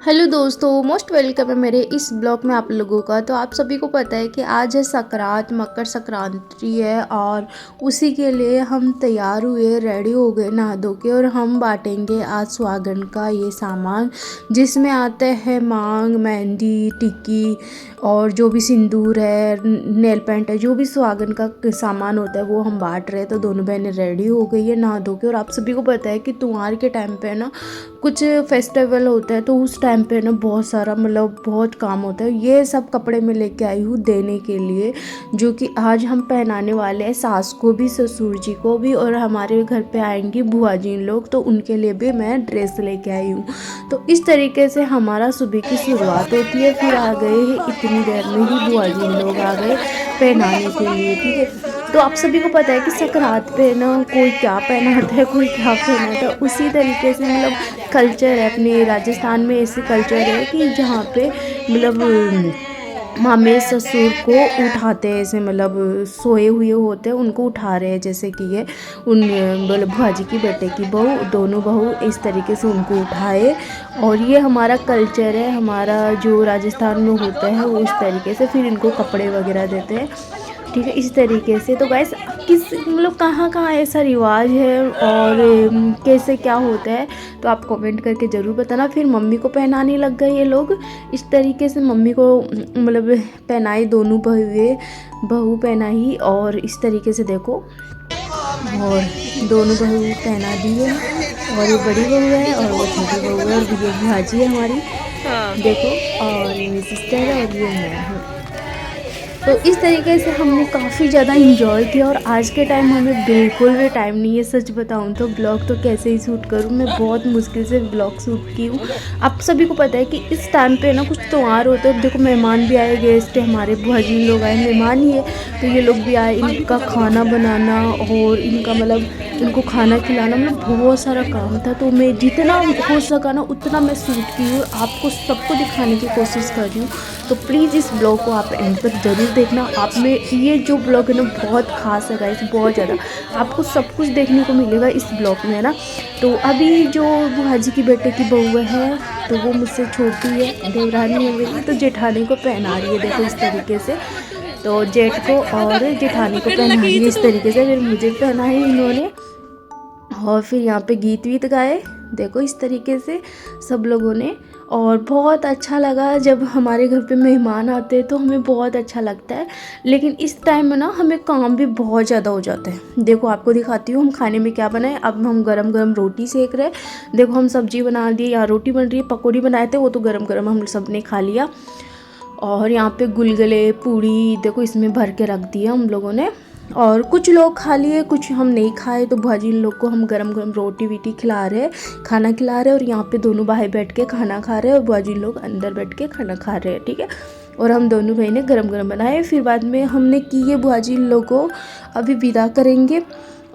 Hello दोस्तों, most welcome है मेरे इस ब्लॉग में आप लोगों का। तो आप सभी को पता है कि आज है संक्रांत, मकर संक्रांति है और उसी के लिए हम तैयार हुए, रेडी हो गए नहा धो के। और हम बांटेंगे आज सुहागन का ये सामान जिसमें आते हैं मांग, मेहंदी, टिक्की और जो भी सिंदूर है, नेल पेंट है, जो भी सुहागन का सामान होता है वो हम बांट रहे हैं। तो दोनों बहनें रेडी हो गई है नहा धो के। और आप सभी को पता है कि त्योहार के टाइम पे ना कुछ फेस्टिवल होता है तो उस टाइम पे ना बहुत सारा बहुत काम होता है। ये सब कपड़े मैं लेके आई हूँ देने के लिए, जो कि आज हम पहनाने वाले हैं सास को भी, ससुर जी को भी, और हमारे घर पे आएंगी बुआ जी लोग, तो उनके लिए भी मैं ड्रेस लेके आई हूँ। तो इस तरीके से हमारा सुबह की शुरुआत होती है। फिर आ गए हैं इतनी देर में ही बुआ जी लोग आ गए पहनाने के लिए, ठीक है। तो आप सभी को पता है कि संक्रांत पे ना कोई क्या पहनाता है, कोई क्या पहनाता है। उसी तरीके से कल्चर है अपने राजस्थान में, ऐसे कल्चर है कि जहाँ पे मामे ससुर को उठाते हैं, ऐसे सोए हुए होते हैं उनको उठा रहे हैं, जैसे कि ये उन बुआ जी की बेटे की बहू, दोनों बहू इस तरीके से उनको उठाए। और ये हमारा कल्चर है, हमारा जो राजस्थान में होता है वो इस तरीके से। फिर इनको कपड़े वगैरह देते हैं, ठीक है, इस तरीके से। तो गाइस किस कहाँ कहाँ ऐसा रिवाज है और कैसे क्या होता है तो आप कमेंट करके ज़रूर बताना। फिर मम्मी को पहनाने लग गए ये लोग इस तरीके से। मम्मी को पहनाई, दोनों बहू पहनाई और इस तरीके से देखो, और दोनों बहू पहना दी है। और ये बड़ी बहू है और वो छोटी बहू है, और ये भाजी है हमारी, देखो, और ये सिस्टर है और ये मैं हूँ। तो इस तरीके से हमने काफ़ी ज़्यादा इंजॉय किया। और आज के टाइम हमें बिल्कुल भी टाइम नहीं है, सच बताऊं तो ब्लॉग तो कैसे ही शूट करूं, मैं बहुत मुश्किल से ब्लॉग शूट की हूँ। आप सभी को पता है कि इस टाइम पे ना कुछ त्यौहार होते हैं। देखो मेहमान भी आए, गेस्ट हमारे बुआ जी लोग आए, मेहमान ही है तो ये लोग भी आए। इनका खाना बनाना और इनका इनको खाना खिलाना, बहुत सारा काम था। तो मैं जितना हो सका ना उतना मैं शूट की हूँ, आपको सबको दिखाने की कोशिश कर रही हूँ। तो प्लीज़ इस ब्लॉग को आप एंड तक ज़रूर देखना। आप में ये जो ब्लॉग है ना बहुत खास है गाइस, बहुत ज़्यादा आपको सब कुछ देखने को मिलेगा इस ब्लॉग में, है ना। तो अभी जो बुआ जी की बेटे की बहू है तो वो मुझसे छोटी है, देवरानी है मेरी, तो जेठानी को पहना रही है, देखो इस तरीके से। तो जेठ को और जेठानी को पहना रही है इस तरीके से। फिर मुझे पहना है इन्होंने, और फिर यहाँ पे गीत वीत गाए, देखो इस तरीके से सब लोगों ने। और बहुत अच्छा लगा जब हमारे घर पे मेहमान आते हैं तो हमें बहुत अच्छा लगता है। लेकिन इस टाइम में ना हमें काम भी बहुत ज़्यादा हो जाता है। देखो आपको दिखाती हूँ हम खाने में क्या बनाए। अब हम गरम गरम रोटी सेक रहे हैं, देखो हम सब्जी बना दी, यहाँ रोटी बन रही है, पकौड़ी बनाए थे वो तो गरम गरम हम सब ने खा लिया। और यहाँ पे गुलगुले पूड़ी देखो इसमें भर के रख दिया हम लोगों ने। और कुछ लोग खा लिए, कुछ हम नहीं खाए। तो भाजी लोग को हम गरम गरम रोटी वीटी खिला रहे हैं, खाना खिला रहे हैं। और यहाँ पे दोनों भाई बैठ के खाना खा रहे हैं और भाजी लोग अंदर बैठ के खाना खा रहे हैं, ठीक है। और हम दोनों भाई ने गरम गरम बनाए। फिर बाद में हमने की ये भाजी लोग को अभी विदा करेंगे।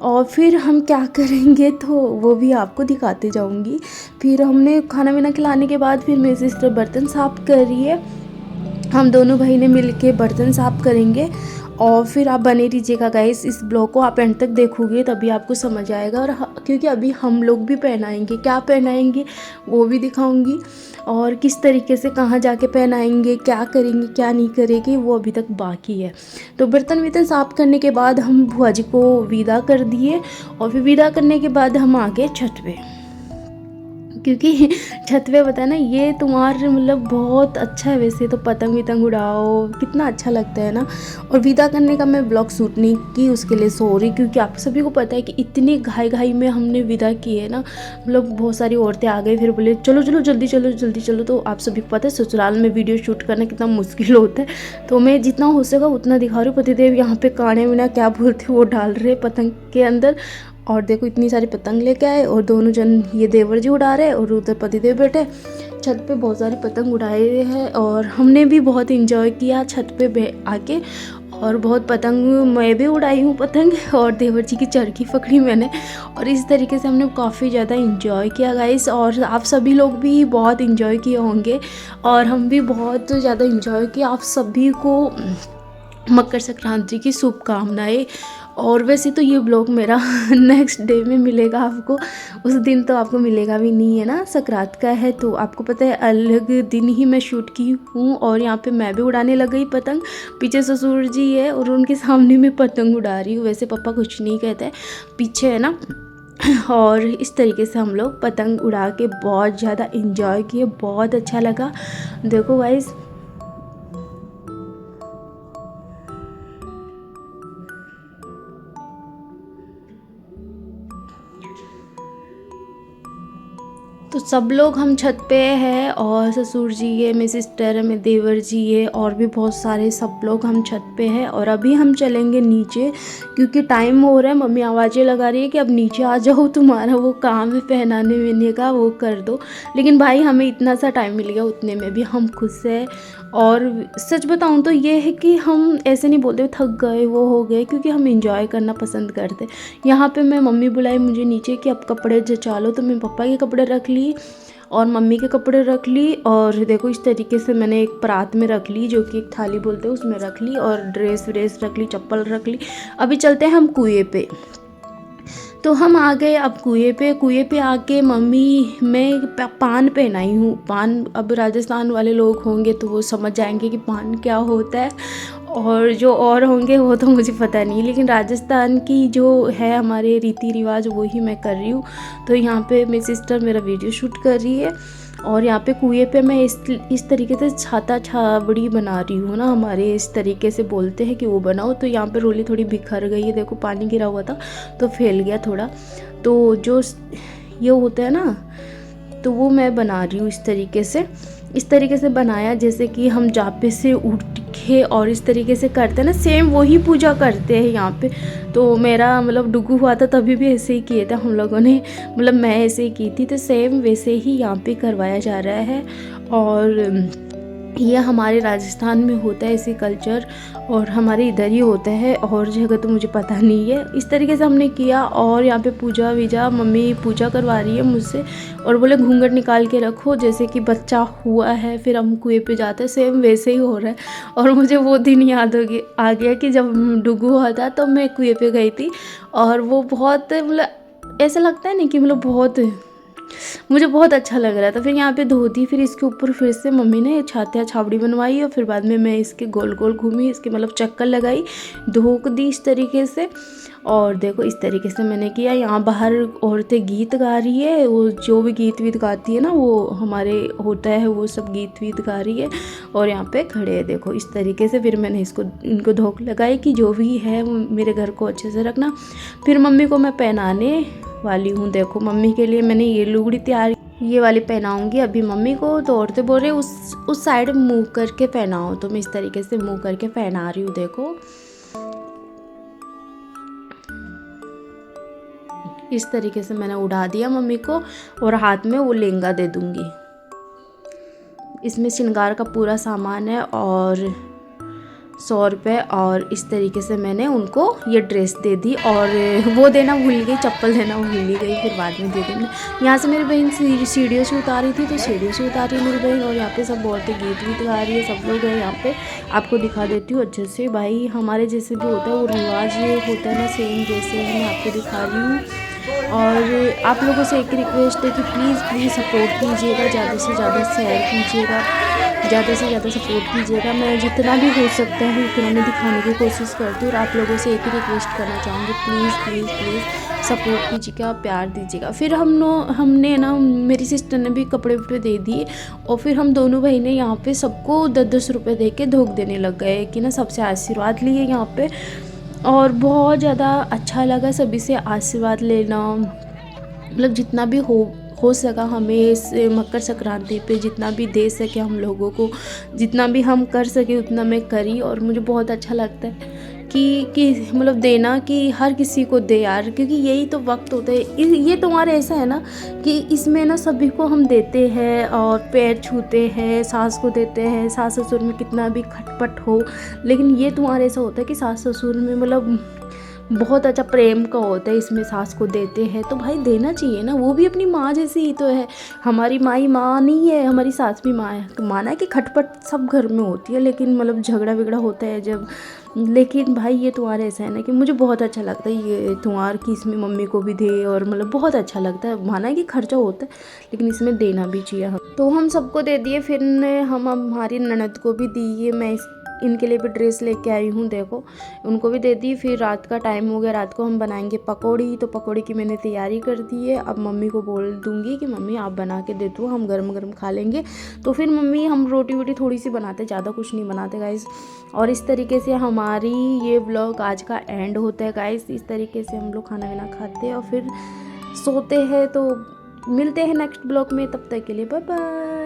और फिर हम क्या करेंगे तो वो भी आपको दिखाते जाऊँगी। फिर हमने खाना वाना खिलाने के बाद फिर मेरी सिस्टर बर्तन साफ़ कर रही है, हम दोनों भाई ने मिल के बर्तन साफ़ करेंगे। और फिर आप बने रहिएगा गाइस, इस ब्लॉग को आप एंड तक देखोगे तभी आपको समझ आएगा। और क्योंकि अभी हम लोग भी पहनाएंगे, क्या पहनाएंगे वो भी दिखाऊंगी, और किस तरीके से कहाँ जाके पहनाएंगे, क्या करेंगे क्या नहीं करेंगे वो अभी तक बाकी है। तो बर्तन वर्तन साफ़ करने के बाद हम बुआ जी को विदा कर दिए। और फिर विदा करने के बाद हम आ गए छत पे, क्योंकि छत पे पता है ना ये तुम्हारे बहुत अच्छा है। वैसे तो पतंग वितंग उड़ाओ कितना अच्छा लगता है ना। और विदा करने का मैं ब्लॉग शूट नहीं की, उसके लिए सॉरी, क्योंकि आप सभी को पता है कि इतनी घाई में हमने विदा की है ना। बहुत सारी औरतें आ गई, फिर बोले चलो चलो जल्दी चलो जल्दी चलो। तो आप सभी को पता है ससुराल में वीडियो शूट करना कितना मुश्किल होता है। तो मैं जितना हो सका उतना दिखा रही हूँ। पतिदेव यहाँ पे काने विना क्या बोलते वो डाल रहे पतंग के अंदर। और देखो इतनी सारी पतंग लेके आए, और दोनों जन ये देवर जी उड़ा रहे और उधर पतिदेव बैठे छत पे बहुत सारी पतंग उड़ाए हैं। और हमने भी बहुत इंजॉय किया छत पे आके, और बहुत पतंग मैं भी उड़ाई हूँ पतंग, और देवर जी की चरखी पकड़ी मैंने। और इस तरीके से हमने काफ़ी ज़्यादा इंजॉय किया गाइस, और आप सभी लोग भी बहुत इंजॉय किए होंगे, और हम भी बहुत ज़्यादा इंजॉय किया। आप सभी को मकर संक्रांति की शुभकामनाएं। और वैसे तो ये ब्लॉग मेरा नेक्स्ट डे में मिलेगा आपको, उस दिन तो आपको मिलेगा भी नहीं है ना, सकरात का है तो आपको पता है अलग दिन ही मैं शूट की हूँ। और यहाँ पे मैं भी उड़ाने लग गई पतंग, पीछे ससुर जी है और उनके सामने मैं पतंग उड़ा रही हूँ। वैसे पापा कुछ नहीं कहते, पीछे है ना। और इस तरीके से हम लोग पतंग उड़ा के बहुत ज़्यादा इन्जॉय किए, बहुत अच्छा लगा। देखो गाइस, तो सब लोग हम छत पे हैं और ससुर जी है, मेरी सिस्टर है, मेरे देवर जी है और भी बहुत सारे सब लोग हम छत पे हैं। और अभी हम चलेंगे नीचे क्योंकि टाइम हो रहा है। मम्मी आवाज़ें लगा रही है कि अब नीचे आ जाओ, तुम्हारा वो काम है पहनाने वहनाने का, वो कर दो। लेकिन भाई हमें इतना सा टाइम मिल गया, उतने में भी हम खुश हैं। और सच बताऊं तो ये है कि हम ऐसे नहीं बोलते थक गए वो हो गए, क्योंकि हम इंजॉय करना पसंद करते। यहाँ पे मैं मम्मी बुलाई मुझे नीचे कि अब कपड़े जचा लो, तो मैं पापा के कपड़े रख ली और मम्मी के कपड़े रख ली। और देखो इस तरीके से मैंने एक परात में रख ली, जो कि एक थाली बोलते हैं, उसमें रख ली और ड्रेस व्रेस रख ली, चप्पल रख ली। अभी चलते हैं हम कुएं पे। तो हम आ गए अब कुएं पे आके मम्मी मैं पान पहनाई हूँ। पान, अब राजस्थान वाले लोग होंगे तो वो समझ जाएंगे कि पान क्या होता है, और जो और होंगे वो तो मुझे पता नहीं, लेकिन राजस्थान की जो है हमारे रीति रिवाज वो ही मैं कर रही हूँ। तो यहाँ पे मेरी सिस्टर मेरा वीडियो शूट कर रही है और यहाँ पे कुएं पे मैं इस तरीके से छाता छाबड़ी बना रही हूँ ना, हमारे इस तरीके से बोलते हैं कि वो बनाओ। तो यहाँ पे रोली थोड़ी बिखर गई है, देखो पानी गिरा हुआ था तो फैल गया थोड़ा। तो जो ये होता है ना, तो वो मैं बना रही हूँ इस तरीके से बनाया, जैसे कि हम जापे से उठ के और इस तरीके से करते हैं ना, सेम वही पूजा करते हैं यहाँ पे। तो मेरा मतलब डुगू हुआ था तभी भी ऐसे ही किए थे हम लोगों ने, मतलब मैं ऐसे ही की थी, तो सेम वैसे ही यहाँ पे करवाया जा रहा है। और ये हमारे राजस्थान में होता है ऐसे कल्चर, और हमारे इधर ही होता है, और जगह तो मुझे पता नहीं है। इस तरीके से हमने किया। और यहाँ पे पूजा वीजा मम्मी पूजा करवा रही है मुझसे, और बोले घूंघट निकाल के रखो जैसे कि बच्चा हुआ है फिर हम कुएं पे जाते हैं, सेम वैसे ही हो रहा है। और मुझे वो दिन याद आ गया कि जब डुगू हुआ था तो मैं कुएं पे गई थी, और वो बहुत मतलब ऐसा लगता है ना कि मतलब बहुत मुझे बहुत अच्छा लग रहा था। फिर यहाँ पे धो दी, फिर इसके ऊपर फिर से मम्मी ने छातिया छाबड़ी बनवाई, और फिर बाद में मैं इसके गोल गोल घूमी, इसके मतलब चक्कर लगाई, धोक दी इस तरीके से। और देखो इस तरीके से मैंने किया। यहाँ बाहर औरतें गीत गा रही है, वो जो भी गीत वीत गाती है ना वो हमारे होता है, वो सब गीत वीत गा रही है और यहाँ पे खड़े हैं। देखो इस तरीके से फिर मैंने इनको धोक लगाई कि जो भी है मेरे घर को अच्छे से रखना। फिर मम्मी को मैं पहनाने वाली हूँ। देखो मम्मी के लिए मैंने ये लुगड़ी तैयार, ये वाली पहनाऊंगी अभी मम्मी को। तो औरतें बोल रहे उस साइड मुँह करके पहनाओ, तो मैं इस तरीके से मुँह करके पहना रही हूँ। देखो इस तरीके से मैंने उड़ा दिया मम्मी को, और हाथ में वो लहंगा दे दूंगी। इसमें श्रृंगार का पूरा सामान है और 100 रुपये, और इस तरीके से मैंने उनको ये ड्रेस दे दी। और वो देना भूल गई, चप्पल देना भूल गई, फिर बाद में दे देना। यहाँ से मेरी बहन सीढ़ियों से उतारी थी, तो सीढ़ियों से उतारी मेरी बहन, और यहाँ पे सब औरतें गीत वीत गा रही है, सब लोग हैं यहाँ पे। आपको दिखा देती हूँ अच्छे से। भाई हमारे जैसे भी होता है वो रिवाज ये होता है ना, सेम जैसे मैं आपको दिखा रही हूँ। और आप लोगों से एक रिक्वेस्ट है कि प्लीज़ सपोर्ट कीजिएगा, ज़्यादा से ज़्यादा शेयर कीजिएगा, ज़्यादा से ज़्यादा सपोर्ट कीजिएगा। मैं जितना भी हो सकता है उतना मैं दिखाने की कोशिश करती हूँ, और आप लोगों से एक ही रिक्वेस्ट करना चाहूँगी, प्लीज़ सपोर्ट कीजिएगा, प्यार दीजिएगा। फिर हमने ना मेरी सिस्टर ने भी कपड़े वपड़े दे दिए, और फिर हम दोनों बहनें यहाँ पे सबको 10-10 रुपये दे के धोख देने लग गए कि ना सबसे आशीर्वाद लिए यहाँ पे। और बहुत ज़्यादा अच्छा लगा सभी से आशीर्वाद लेना, मतलब जितना भी हो सका हमें इस मकर संक्रांति पे जितना भी दे सके हम लोगों को, जितना भी हम कर सके उतना मैं करी। और मुझे बहुत अच्छा लगता है कि मतलब देना, कि हर किसी को दे यार, क्योंकि यही तो वक्त होता है। ये तुम्हारा ऐसा है ना कि इसमें ना सभी को हम देते हैं और पैर छूते हैं, सास को देते हैं, सास ससुर में कितना भी खटपट हो, लेकिन ये तुम्हारा ऐसा होता है कि सास ससुर में मतलब बहुत अच्छा प्रेम का होता है, इसमें सास को देते हैं तो भाई देना चाहिए ना, वो भी अपनी माँ जैसी ही तो है। हमारी माँ ही माँ नहीं है, हमारी सास भी माँ है। माना है कि खटपट सब घर में होती है, लेकिन मतलब झगड़ा विगड़ा होता है जब, लेकिन भाई ये त्योहार ऐसा है ना कि मुझे बहुत अच्छा लगता है ये त्योहार कि इसमें मम्मी को भी दे, और मतलब बहुत अच्छा लगता है। माना है कि खर्चा होता है लेकिन इसमें देना भी चाहिए हम। तो हम सबको दे दिए, फिर हम हमारी ननद को भी दिए। मैं इनके लिए भी ड्रेस लेके आई हूँ, देखो उनको भी दे दी। फिर रात का टाइम हो गया, रात को हम बनाएंगे पकौड़ी, तो पकौड़ी की मैंने तैयारी कर दी है। अब मम्मी को बोल दूँगी कि मम्मी आप बना के दे दो, हम गरम गरम खा लेंगे। तो फिर मम्मी हम रोटी वोटी थोड़ी सी बनाते, ज़्यादा कुछ नहीं बनाते गाइस। और इस तरीके से हमारी ये व्लॉग आज का एंड होता है गाइस। इस तरीके से हम लोग खाना वाना खाते हैं और फिर सोते हैं। तो मिलते हैं नेक्स्ट ब्लॉग में, तब तक के लिए बाय बाय।